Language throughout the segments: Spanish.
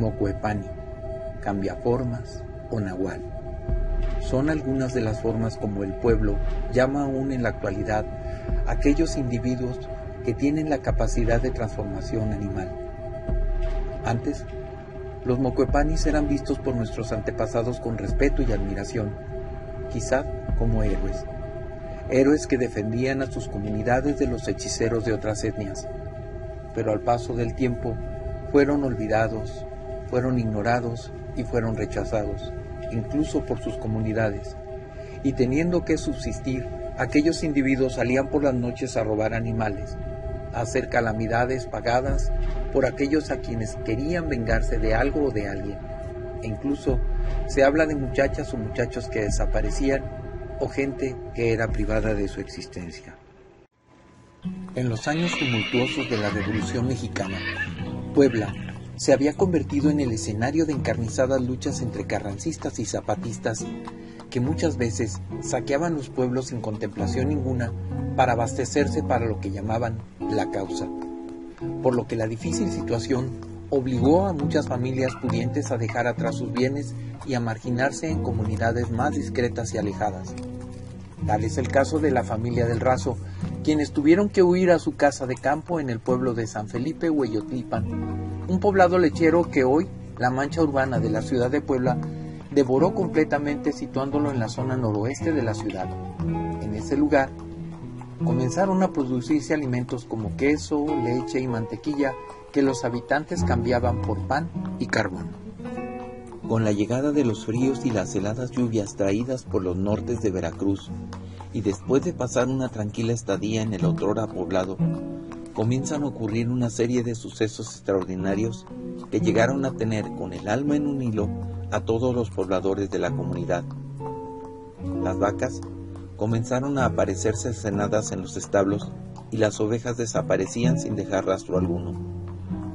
mocuepani, cambiaformas o nahual. Son algunas de las formas como el pueblo llama aún en la actualidad a aquellos individuos que tienen la capacidad de transformación animal. Antes, los mocuepanis eran vistos por nuestros antepasados con respeto y admiración, quizá como héroes. Héroes que defendían a sus comunidades de los hechiceros de otras etnias, pero al paso del tiempo fueron olvidados, fueron ignorados y fueron rechazados, incluso por sus comunidades, y teniendo que subsistir, aquellos individuos salían por las noches a robar animales, a hacer calamidades pagadas por aquellos a quienes querían vengarse de algo o de alguien, e incluso se habla de muchachas o muchachos que desaparecían o gente que era privada de su existencia. En los años tumultuosos de la Revolución Mexicana, Puebla se había convertido en el escenario de encarnizadas luchas entre carrancistas y zapatistas que muchas veces saqueaban los pueblos sin contemplación ninguna para abastecerse para lo que llamaban la causa, por lo que la difícil situación obligó a muchas familias pudientes a dejar atrás sus bienes y a marginarse en comunidades más discretas y alejadas. Tal es el caso de la familia del Razo, quienes tuvieron que huir a su casa de campo en el pueblo de San Felipe Hueyotlipan, un poblado lechero que hoy la mancha urbana de la ciudad de Puebla devoró completamente, situándolo en la zona noroeste de la ciudad. En ese lugar comenzaron a producirse alimentos como queso, leche y mantequilla que los habitantes cambiaban por pan y carbón. Con la llegada de los fríos y las heladas lluvias traídas por los nortes de Veracruz, y después de pasar una tranquila estadía en el otrora poblado, comienzan a ocurrir una serie de sucesos extraordinarios que llegaron a tener con el alma en un hilo a todos los pobladores de la comunidad. Las vacas comenzaron a aparecer cercenadas en los establos y las ovejas desaparecían sin dejar rastro alguno.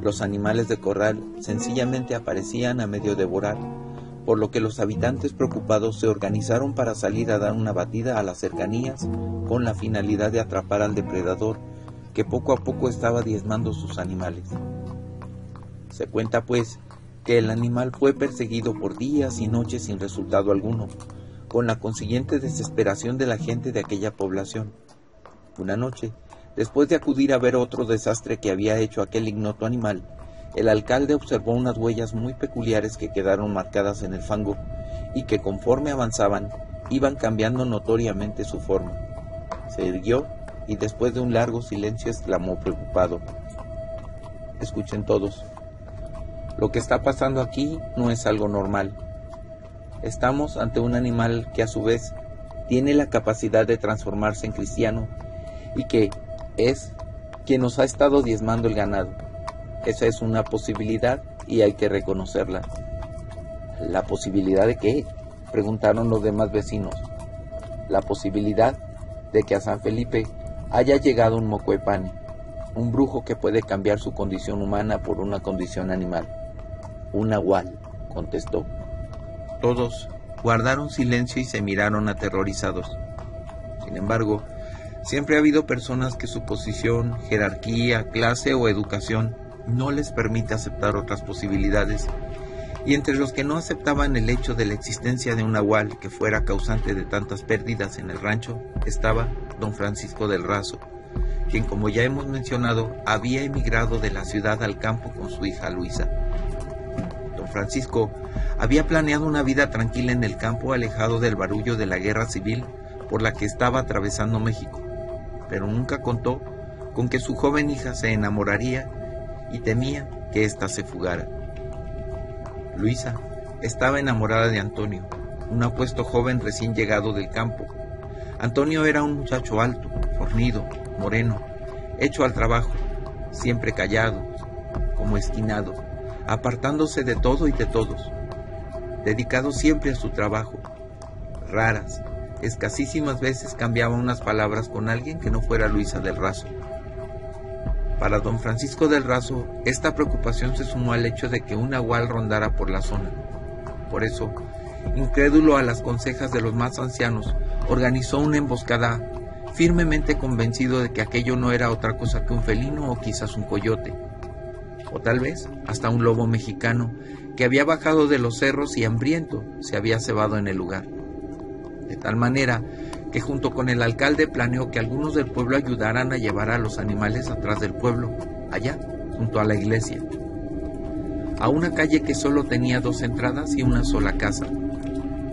Los animales de corral sencillamente aparecían a medio devorar, por lo que los habitantes preocupados se organizaron para salir a dar una batida a las cercanías con la finalidad de atrapar al depredador que poco a poco estaba diezmando sus animales. Se cuenta pues que el animal fue perseguido por días y noches sin resultado alguno, con la consiguiente desesperación de la gente de aquella población. Una noche, después de acudir a ver otro desastre que había hecho aquel ignoto animal, el alcalde observó unas huellas muy peculiares que quedaron marcadas en el fango y que conforme avanzaban iban cambiando notoriamente su forma. Se irguió y después de un largo silencio exclamó preocupado: «Escuchen todos, lo que está pasando aquí no es algo normal. Estamos ante un animal que a su vez tiene la capacidad de transformarse en cristiano y que es quien nos ha estado diezmando el ganado. Esa es una posibilidad y hay que reconocerla». «¿La posibilidad de qué?», preguntaron los demás vecinos. «La posibilidad de que a San Felipe haya llegado un mocuepani, un brujo que puede cambiar su condición humana por una condición animal». «Un nahual», contestó. Todos guardaron silencio y se miraron aterrorizados. Sin embargo, siempre ha habido personas que su posición, jerarquía, clase o educación no les permite aceptar otras posibilidades, y entre los que no aceptaban el hecho de la existencia de un nahual que fuera causante de tantas pérdidas en el rancho estaba don Francisco del Razo, quien, como ya hemos mencionado, había emigrado de la ciudad al campo con su hija Luisa. Don Francisco había planeado una vida tranquila en el campo, alejado del barullo de la guerra civil por la que estaba atravesando México, pero nunca contó con que su joven hija se enamoraría y temía que ésta se fugara. Luisa estaba enamorada de Antonio, un apuesto joven recién llegado del campo. Antonio era un muchacho alto, fornido, moreno, hecho al trabajo, siempre callado, como esquinado, apartándose de todo y de todos, dedicado siempre a su trabajo. Raras, escasísimas veces cambiaba unas palabras con alguien que no fuera Luisa del Razo. Para don Francisco del Razo, esta preocupación se sumó al hecho de que un nahual rondara por la zona. Por eso, incrédulo a las consejas de los más ancianos, organizó una emboscada, firmemente convencido de que aquello no era otra cosa que un felino o quizás un coyote. o tal vez hasta un lobo mexicano que había bajado de los cerros y hambriento se había cebado en el lugar. De tal manera que junto con el alcalde planeó que algunos del pueblo ayudaran a llevar a los animales atrás del pueblo, allá, junto a la iglesia, a una calle que solo tenía 2 entradas y una sola casa,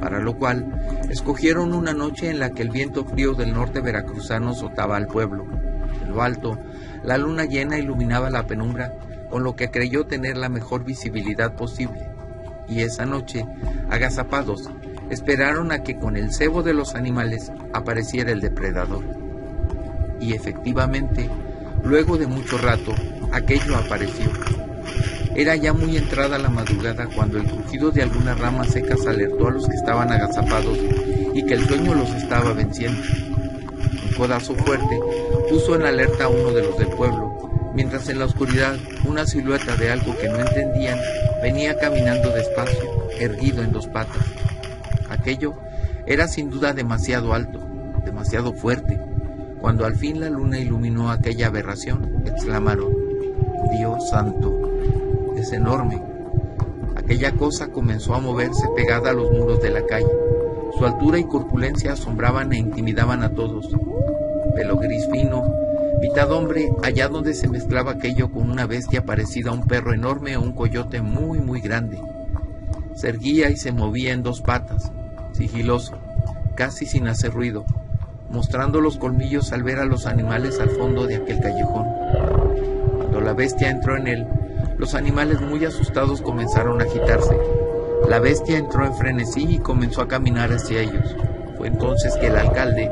para lo cual escogieron una noche en la que el viento frío del norte veracruzano azotaba al pueblo. En lo alto, la luna llena iluminaba la penumbra, con lo que creyó tener la mejor visibilidad posible, y esa noche, agazapados, esperaron a que con el cebo de los animales apareciera el depredador. Y efectivamente, luego de mucho rato, aquello apareció. Era ya muy entrada la madrugada cuando el crujido de algunas ramas secas alertó a los que estaban agazapados y que el sueño los estaba venciendo. Un codazo fuerte puso en alerta a uno de los del pueblo, mientras en la oscuridad una silueta de algo que no entendían venía caminando despacio, erguido en 2 patas. Aquello era sin duda demasiado alto, demasiado fuerte. Cuando al fin la luna iluminó aquella aberración, exclamaron: «Dios santo, es enorme». Aquella cosa comenzó a moverse pegada a los muros de la calle. Su altura y corpulencia asombraban e intimidaban a todos. Pelo gris fino, mitad hombre, allá donde se mezclaba aquello con una bestia parecida a un perro enorme o un coyote muy muy grande. Se erguía y se movía en 2 patas, sigiloso, casi sin hacer ruido, mostrando los colmillos al ver a los animales al fondo de aquel callejón. Cuando la bestia entró en él, los animales muy asustados comenzaron a agitarse. La bestia entró en frenesí y comenzó a caminar hacia ellos. Fue entonces que el alcalde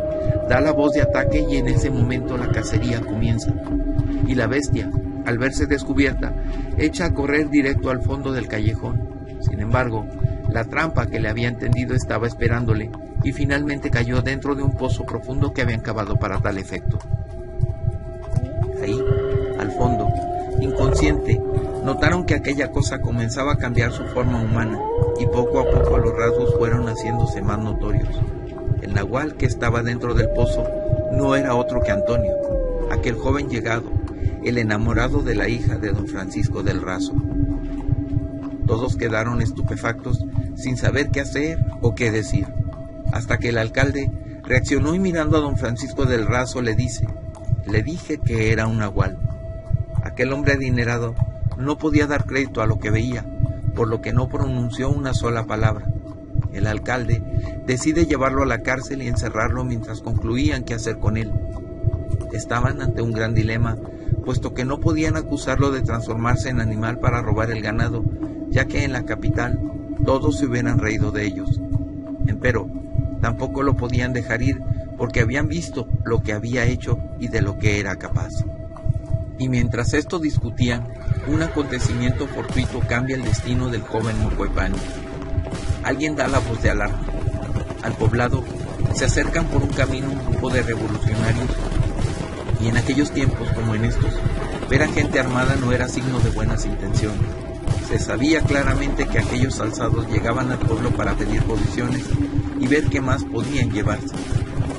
da la voz de ataque y en ese momento la cacería comienza. Y la bestia, al verse descubierta, echa a correr directo al fondo del callejón. Sin embargo, la trampa que le habían tendido estaba esperándole y finalmente cayó dentro de un pozo profundo que habían cavado para tal efecto. Ahí, al fondo, inconsciente, notaron que aquella cosa comenzaba a cambiar su forma humana y poco a poco los rasgos fueron haciéndose más notorios. El nahual que estaba dentro del pozo no era otro que Antonio, aquel joven llegado, el enamorado de la hija de don Francisco del Razo. Todos quedaron estupefactos sin saber qué hacer o qué decir, hasta que el alcalde reaccionó y mirando a don Francisco del Razo le dice: «Le dije que era un nahual». Aquel hombre adinerado no podía dar crédito a lo que veía, por lo que no pronunció una sola palabra. El alcalde decide llevarlo a la cárcel y encerrarlo mientras concluían qué hacer con él. Estaban ante un gran dilema, puesto que no podían acusarlo de transformarse en animal para robar el ganado, ya que en la capital todos se hubieran reído de ellos. Empero, tampoco lo podían dejar ir, porque habían visto lo que había hecho y de lo que era capaz. Y mientras esto discutían, un acontecimiento fortuito cambia el destino del joven Mocoipani. Alguien da la voz de alarma. Al poblado se acercan por un camino un grupo de revolucionarios, y en aquellos tiempos como en estos, ver a gente armada no era signo de buenas intenciones. Se sabía claramente que aquellos alzados llegaban al pueblo para pedir provisiones y ver qué más podían llevarse.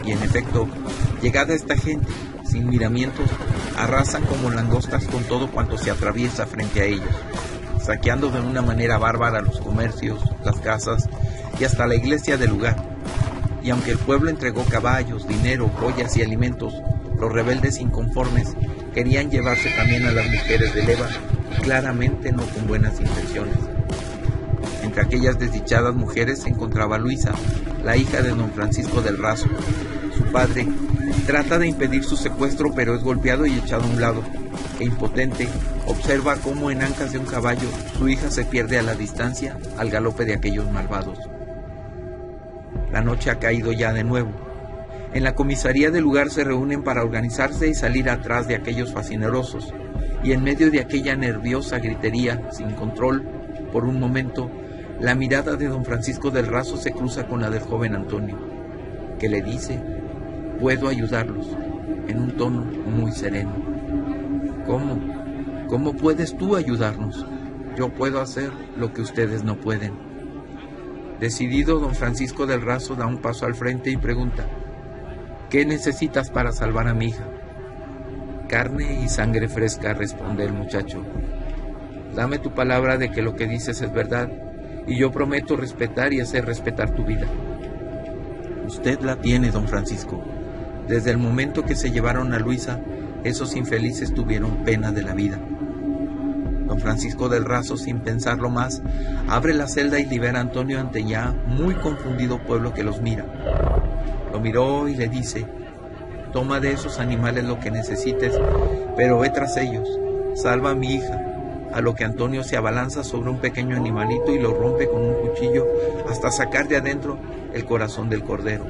Y en efecto, llegada esta gente, sin miramientos, arrasan como langostas con todo cuanto se atraviesa frente a ellos, saqueando de una manera bárbara los comercios, las casas y hasta la iglesia del lugar. Y aunque el pueblo entregó caballos, dinero, joyas y alimentos, los rebeldes inconformes querían llevarse también a las mujeres de leva, claramente no con buenas intenciones. Entre aquellas desdichadas mujeres se encontraba Luisa, la hija de don Francisco del Razo. Su padre trata de impedir su secuestro, pero es golpeado y echado a un lado, e impotente observa cómo en ancas de un caballo su hija se pierde a la distancia al galope de aquellos malvados. La noche ha caído ya de nuevo. En la comisaría del lugar se reúnen para organizarse y salir atrás de aquellos fascinerosos, y en medio de aquella nerviosa gritería sin control, por un momento, la mirada de don Francisco del Razo se cruza con la del joven Antonio, que le dice: «Puedo ayudarlos», en un tono muy sereno. «¿Cómo? ¿Cómo puedes tú ayudarnos? Yo puedo hacer lo que ustedes no pueden». Decidido, don Francisco del Razo da un paso al frente y pregunta: «¿Qué necesitas para salvar a mi hija?». «Carne y sangre fresca», responde el muchacho. Dame tu palabra de que lo que dices es verdad, y yo prometo respetar y hacer respetar tu vida. Usted la tiene, don Francisco. Desde el momento que se llevaron a Luisa, esos infelices tuvieron pena de la vida. Don Francisco del Razo, sin pensarlo más, abre la celda y libera a Antonio ante ya muy confundido pueblo que los mira. Lo miró y le dice: toma de esos animales lo que necesites, pero ve tras ellos, salva a mi hija. A lo que Antonio se abalanza sobre un pequeño animalito y lo rompe con un cuchillo hasta sacar de adentro el corazón del cordero.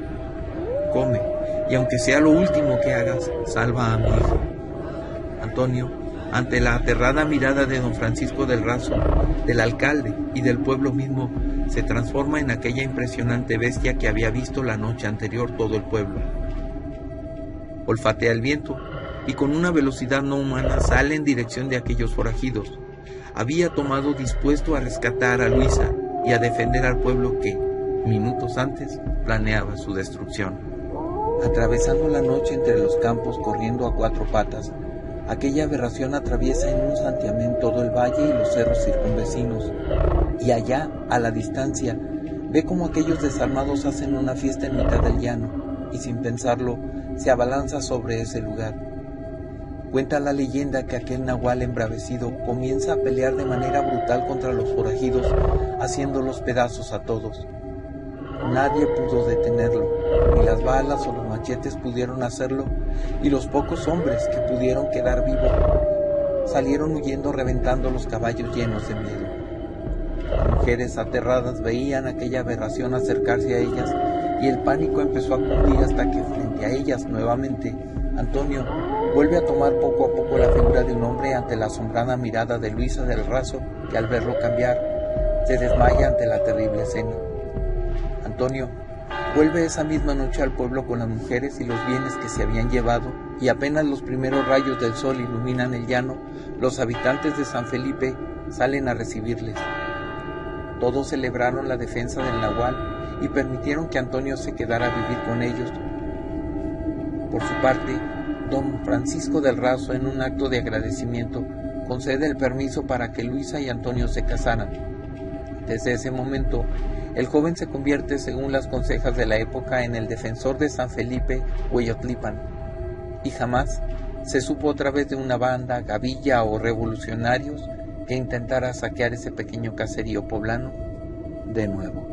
Come, y aunque sea lo último que hagas, salva a mi hija. Antonio, ante la aterrada mirada de don Francisco del Razo, del alcalde y del pueblo mismo, se transforma en aquella impresionante bestia que había visto la noche anterior todo el pueblo. Olfatea el viento y con una velocidad no humana sale en dirección de aquellos forajidos. Había tomado dispuesto a rescatar a Luisa y a defender al pueblo que, minutos antes, planeaba su destrucción. Atravesando la noche entre los campos corriendo a cuatro patas, aquella aberración atraviesa en un santiamén todo el valle y los cerros circunvecinos, y allá, a la distancia, ve como aquellos desarmados hacen una fiesta en mitad del llano, y sin pensarlo, se abalanza sobre ese lugar. Cuenta la leyenda que aquel nahual embravecido comienza a pelear de manera brutal contra los forajidos, haciéndolos pedazos a todos. Nadie pudo detenerlo, ni las balas o los machetes pudieron hacerlo, y los pocos hombres que pudieron quedar vivos salieron huyendo reventando los caballos llenos de miedo. Las mujeres aterradas veían aquella aberración acercarse a ellas, y el pánico empezó a cundir hasta que frente a ellas nuevamente, Antonio vuelve a tomar poco a poco la figura de un hombre ante la asombrada mirada de Luisa del Razo, que al verlo cambiar, se desmaya ante la terrible escena. Antonio vuelve esa misma noche al pueblo con las mujeres y los bienes que se habían llevado, y apenas los primeros rayos del sol iluminan el llano, los habitantes de San Felipe salen a recibirles. Todos celebraron la defensa del nahual y permitieron que Antonio se quedara a vivir con ellos. Por su parte, don Francisco del Razo, en un acto de agradecimiento, concede el permiso para que Luisa y Antonio se casaran. Desde ese momento, el joven se convierte, según las consejas de la época, en el defensor de San Felipe Hueyotlipan, y jamás se supo otra vez de una banda, gavilla o revolucionarios que intentara saquear ese pequeño caserío poblano de nuevo.